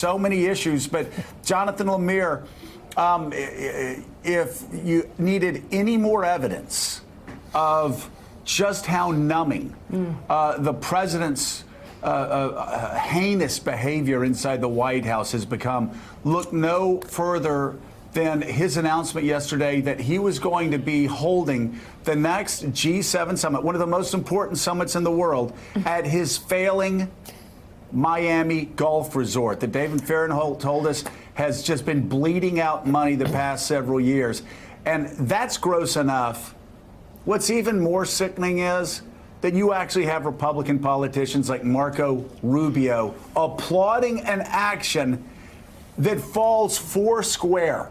So many issues, but Jonathan Lemire, if you needed any more evidence of just how numbing the president's heinous behavior inside the White House has become, look no further than his announcement yesterday that he was going to be holding the next G7 summit, one of the most important summits in the world, at his failing Miami golf resort that David Fahrenthold told us has just been bleeding out money the past several years. And that's gross enough. What's even more sickening is that you actually have Republican politicians like Marco Rubio applauding an action that falls four square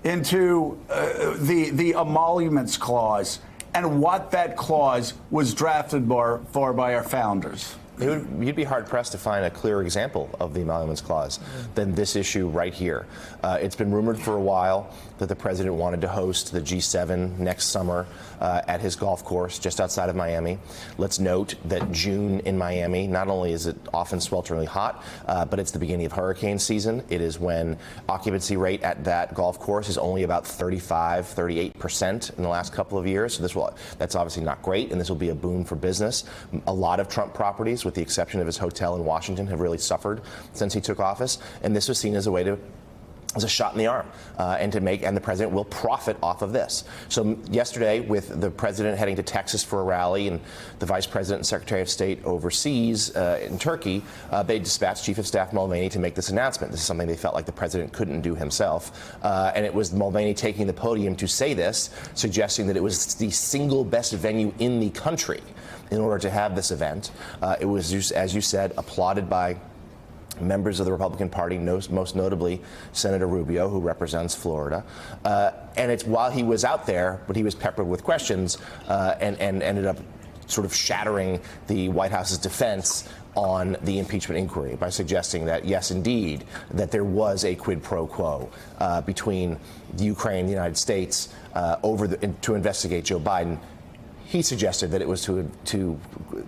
into the emoluments clause and what that clause was drafted for by our founders. You'd be hard-pressed to find a clearer example of the emoluments clause than this issue right here. It's been rumored for a while that the president wanted to host the G7 next summer at his golf course just outside of Miami. Let's note that June in Miami, not only is it often swelteringly hot, but it's the beginning of hurricane season. It is when occupancy rate at that golf course is only about 38% in the last couple of years. So that's obviously not great, and this will be a boon for business. A lot of Trump properties, with the exception of his hotel in Washington, have really suffered since he took office, and this was seen as a way to as a shot in the arm, and the president will profit off of this. So yesterday, with the president heading to Texas for a rally and the vice president and secretary of state overseas in Turkey, they dispatched Chief of Staff Mulvaney to make this announcement. This is something they felt like the president couldn't do himself, and it was Mulvaney taking the podium to say this, suggesting that it was the single best venue in the country in order to have this event. It was, as you said, applauded by members of the Republican Party, most notably Senator Rubio, who represents Florida. And it's while he was out there, but he was peppered with questions and ended up sort of shattering the White House's defense on the impeachment inquiry by suggesting that, yes, indeed, that there was a quid pro quo between the Ukraine and the United States to investigate Joe Biden. He suggested that it was to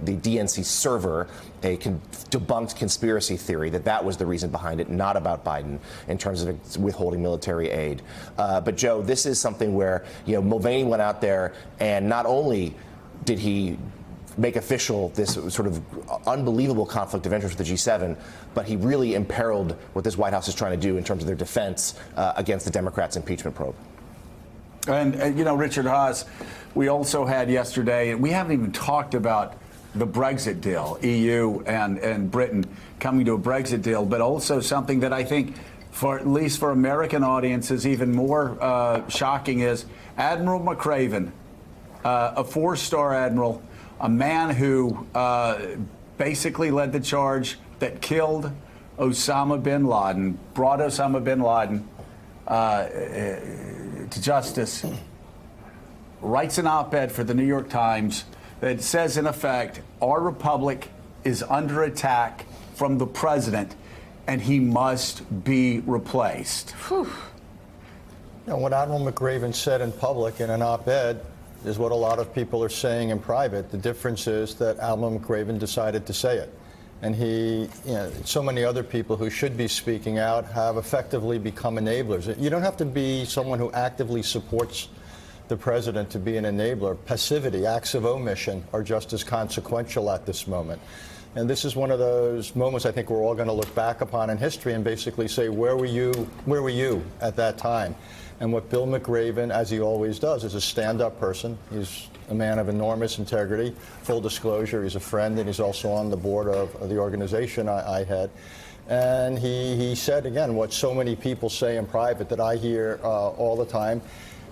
the DNC server, a debunked conspiracy theory, that was the reason behind it, not about Biden in terms of withholding military aid. But, Joe, this is something where, Mulvaney went out there and not only did he make official this sort of unbelievable conflict of interest with the G7, but he really imperiled what this White House is trying to do in terms of their defense against the Democrats' impeachment probe. And, Richard Haass, we also had yesterday, and we haven't even talked about the Brexit deal, EU and Britain coming to a Brexit deal, but also something that I think, for at least for American audiences, even more shocking is Admiral McRaven, a four-star admiral, a man who basically led the charge that killed Osama bin Laden, brought Osama bin Laden to justice, writes an op-ed for the New York Times that says, in effect, our republic is under attack from the president and he must be replaced. What Admiral McRaven said in public in an op-ed is what a lot of people are saying in private. The difference is that Admiral McRaven decided to say it. And so many other people who should be speaking out have effectively become enablers. You don't have to be someone who actively supports the president to be an enabler. Passivity, acts of omission are just as consequential at this moment. And this is one of those moments I think we're all going to look back upon in history and basically say, where were you at that time? And what Bill McRaven, as he always does, is a stand-up person. He's a man of enormous integrity. Full disclosure, he's a friend, and he's also on the board of the organization I head. And he said, again, what so many people say in private that I hear all the time.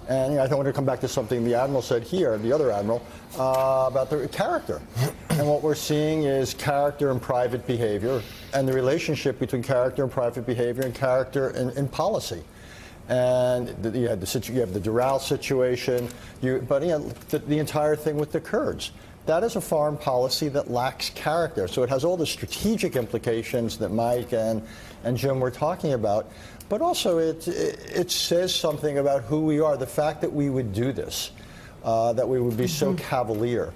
And I want to come back to something the Admiral said here, the other Admiral, about the character. And what we're seeing is character and private behavior, and the relationship between character and private behavior and character in policy. And you have the Doral situation, but the entire thing with the Kurds. That is a foreign policy that lacks character. So it has all the strategic implications that Mike and Jim were talking about, but also it says something about who we are. The fact that we would do this, that we would be so cavalier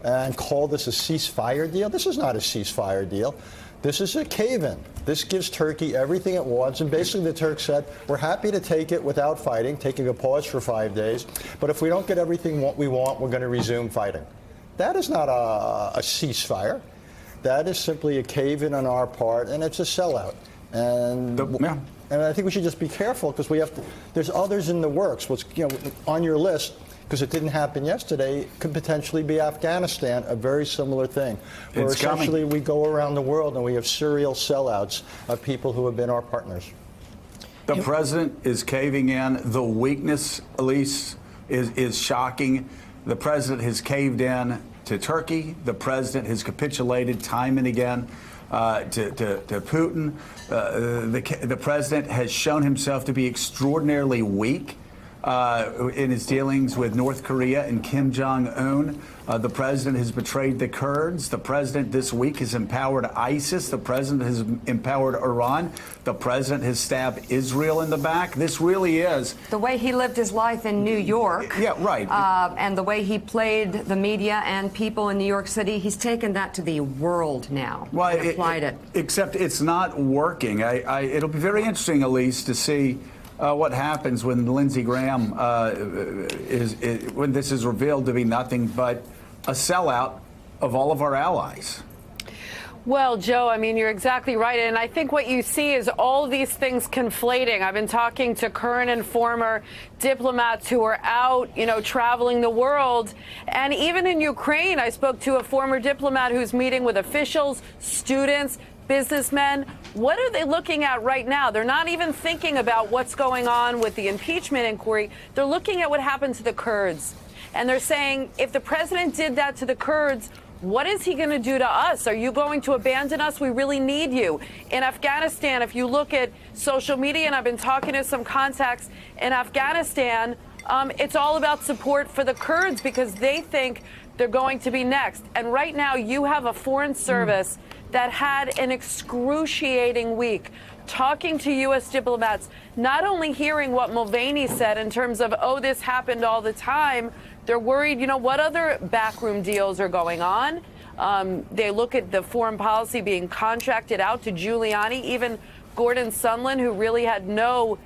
and call this a ceasefire deal. This is not a ceasefire deal. This is a cave-in. This gives Turkey everything it wants, and basically the Turks said, we're happy to take it without fighting, taking a pause for 5 days, but if we don't get everything what we want, we're going to resume fighting. That is not a ceasefire. That is simply a cave-in on our part, and it's a sellout. And I think we should just be careful, because there's others in the works. What's on your list, because it didn't happen yesterday, could potentially be Afghanistan, a very similar thing, where essentially we go around the world and we have serial sellouts of people who have been our partners. The president is caving in. The weakness, Elise, is shocking. The president has caved in to Turkey. The president has capitulated time and again to Putin. The president has shown himself to be extraordinarily weak in his dealings with North Korea and Kim Jong-un. The president has betrayed the Kurds. The president this week has empowered ISIS. The president has empowered Iran. The president has stabbed Israel in the back. This really is the way he lived his life in New York. Yeah, right. And the way he played the media and people in New York City. He's taken that to the world now and applied it. Except it's not working. It'll be very interesting, Elise, to see what happens when Lindsey Graham when this is revealed to be nothing but a sellout of all of our allies. Well, Joe, I mean, you're exactly right. And I think what you see is all these things conflating. I've been talking to current and former diplomats who are out, traveling the world. And even in Ukraine, I spoke to a former diplomat who's meeting with officials, students, businessmen. What are they looking at right now? They're not even thinking about what's going on with the impeachment inquiry. They're looking at what happened to the Kurds. And they're saying, if the president did that to the Kurds, what is he going to do to us? Are you going to abandon us? We really need you. In Afghanistan, if you look at social media, and I've been talking to some contacts in Afghanistan, it's all about support for the Kurds because they think they're going to be next. And right now, you have a foreign service that had an excruciating week, talking to U.S. diplomats, not only hearing what Mulvaney said in terms of, oh, this happened all the time, they're worried, what other backroom deals are going on. They look at the foreign policy being contracted out to Giuliani, even Gordon Sondland, who really had no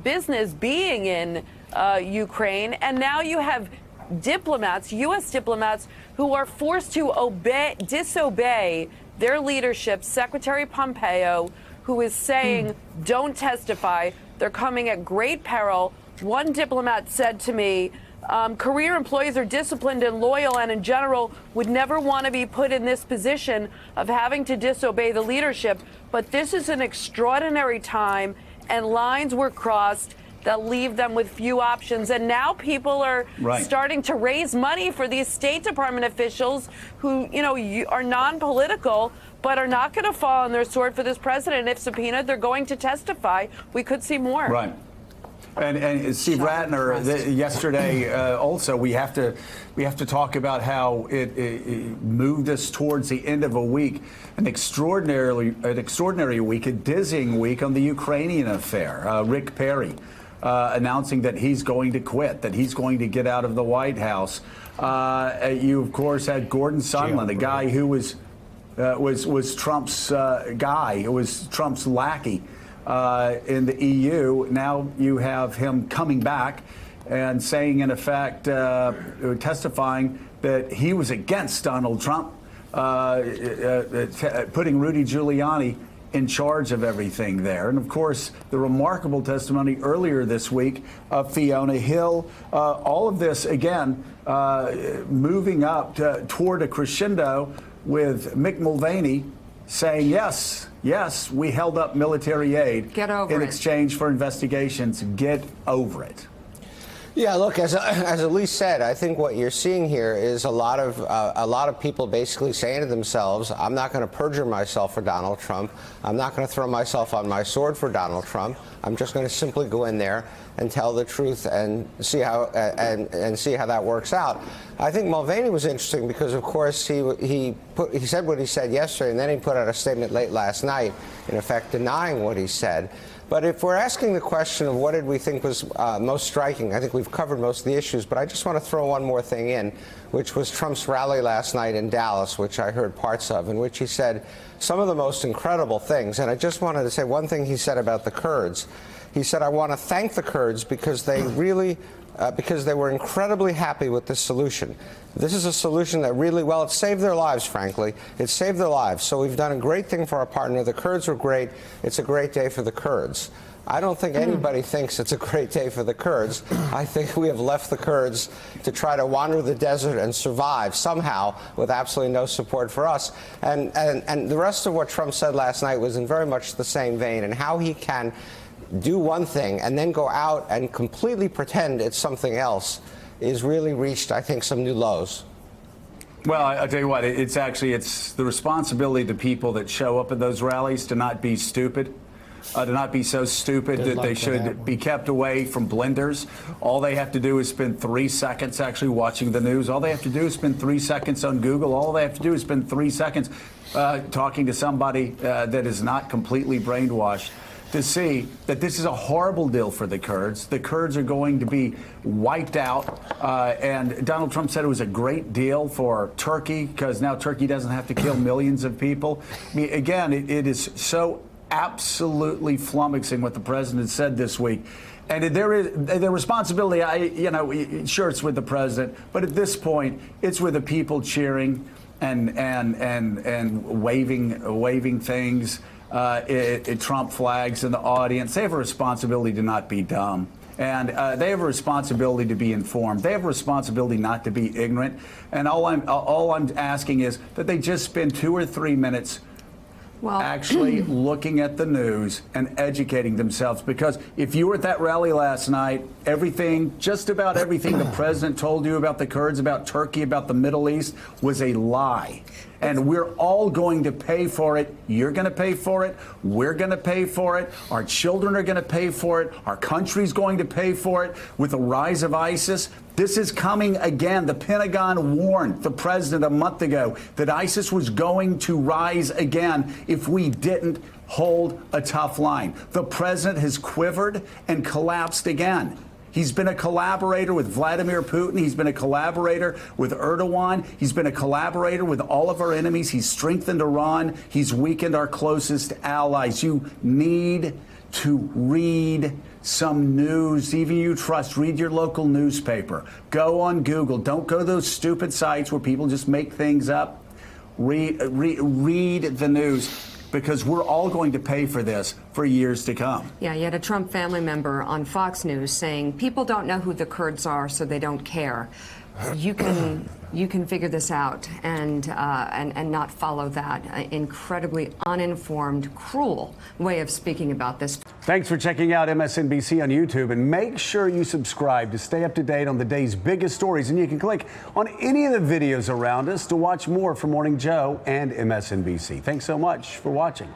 business being in Ukraine. And now you have diplomats, U.S. diplomats, who are forced to disobey their leadership, Secretary Pompeo, who is saying, don't testify. They're coming at great peril. One diplomat said to me, career employees are disciplined and loyal and in general would never want to be put in this position of having to disobey the leadership. But this is an extraordinary time and lines were crossed that leave them with few options. And now people are starting to raise money for these State Department officials who, are non-political, but are not going to fall on their sword for this president. If subpoenaed, they're going to testify. We could see more. Right. And Steve Ratner, yesterday also, we have to talk about how it moved us towards the end of a week, an extraordinary week, a dizzying week on the Ukrainian affair. Rick Perry announcing that he's going to quit, that he's going to get out of the White House. You, of course, had Gordon Sondland, a guy who was Trump's guy, who was Trump's lackey in the EU. Now you have him coming back and saying, in effect, testifying that he was against Donald Trump, putting Rudy Giuliani in charge of everything there. And of course, the remarkable testimony earlier this week of Fiona Hill. All of this, again, moving up toward a crescendo with Mick Mulvaney saying, yes, we held up military aid in exchange for investigations. Get over it. Yeah, look, as Elise said, I think what you're seeing here is a lot of people basically saying to themselves, I'm not going to perjure myself for Donald Trump. I'm not going to throw myself on my sword for Donald Trump. I'm just going to simply go in there and tell the truth and see how that works out. I think Mulvaney was interesting because, of course, he said what he said yesterday, and then he put out a statement late last night, in effect denying what he said. But if we're asking the question of what did we think was most striking, I think we've covered most of the issues, but I just want to throw one more thing in, which was Trump's rally last night in Dallas, which I heard parts of, in which he said some of the most incredible things. And I just wanted to say one thing he said about the Kurds. He said, I want to thank the Kurds because they really because they were incredibly happy with this solution. This is a solution that really, well, it saved their lives, frankly. It saved their lives. So we've done a great thing for our partner. The Kurds were great. It's a great day for the Kurds. I don't think anybody thinks it's a great day for the Kurds. I think we have left the Kurds to try to wander the desert and survive somehow with absolutely no support for us. And the rest of what Trump said last night was in very much the same vein, and how he can do one thing and then go out and completely pretend it's something else is really reached, I think, some new lows. Well, I'll tell you what, it's the responsibility of the people that show up at those rallies to not be stupid. To not be so stupid that they should be kept away from blenders. All they have to do is spend 3 seconds actually watching the news. All they have to do is spend 3 seconds on Google. All they have to do is spend 3 seconds talking to somebody that is not completely brainwashed, to see that this is a horrible deal for the Kurds. The Kurds are going to be wiped out. And Donald Trump said it was a great deal for Turkey because now Turkey doesn't have to kill millions of people. I mean, again, it is so absolutely flummoxing what the president said this week. And there is the responsibility, sure, it's with the president, but at this point, it's with the people cheering and waving things. Trump flags in the audience. They have a responsibility to not be dumb. And they have a responsibility to be informed. They have a responsibility not to be ignorant. And all I'm asking is that they just spend 2 or 3 minutes actually looking at the news and educating themselves. Because if you were at that rally last night, just about everything the president told you about the Kurds, about Turkey, about the Middle East was a lie. And we're all going to pay for it. You're going to pay for it. We're going to pay for it. Our children are going to pay for it. Our country's going to pay for it with the rise of ISIS. This is coming again. The Pentagon warned the president a month ago that ISIS was going to rise again if we didn't hold a tough line. The president has quivered and collapsed again. He's been a collaborator with Vladimir Putin. He's been a collaborator with Erdogan. He's been a collaborator with all of our enemies. He's strengthened Iran. He's weakened our closest allies. You need to read some news. Even you trust, read your local newspaper. Go on Google. Don't go to those stupid sites where people just make things up. Read the news, because we're all going to pay for this for years to come. Yeah, you had a Trump family member on Fox News saying people don't know who the Kurds are, so they don't care. You can figure this out and not follow that incredibly uninformed, cruel way of speaking about this. Thanks for checking out MSNBC on YouTube, and make sure you subscribe to stay up to date on the day's biggest stories. And you can click on any of the videos around us to watch more from Morning Joe and MSNBC. Thanks so much for watching.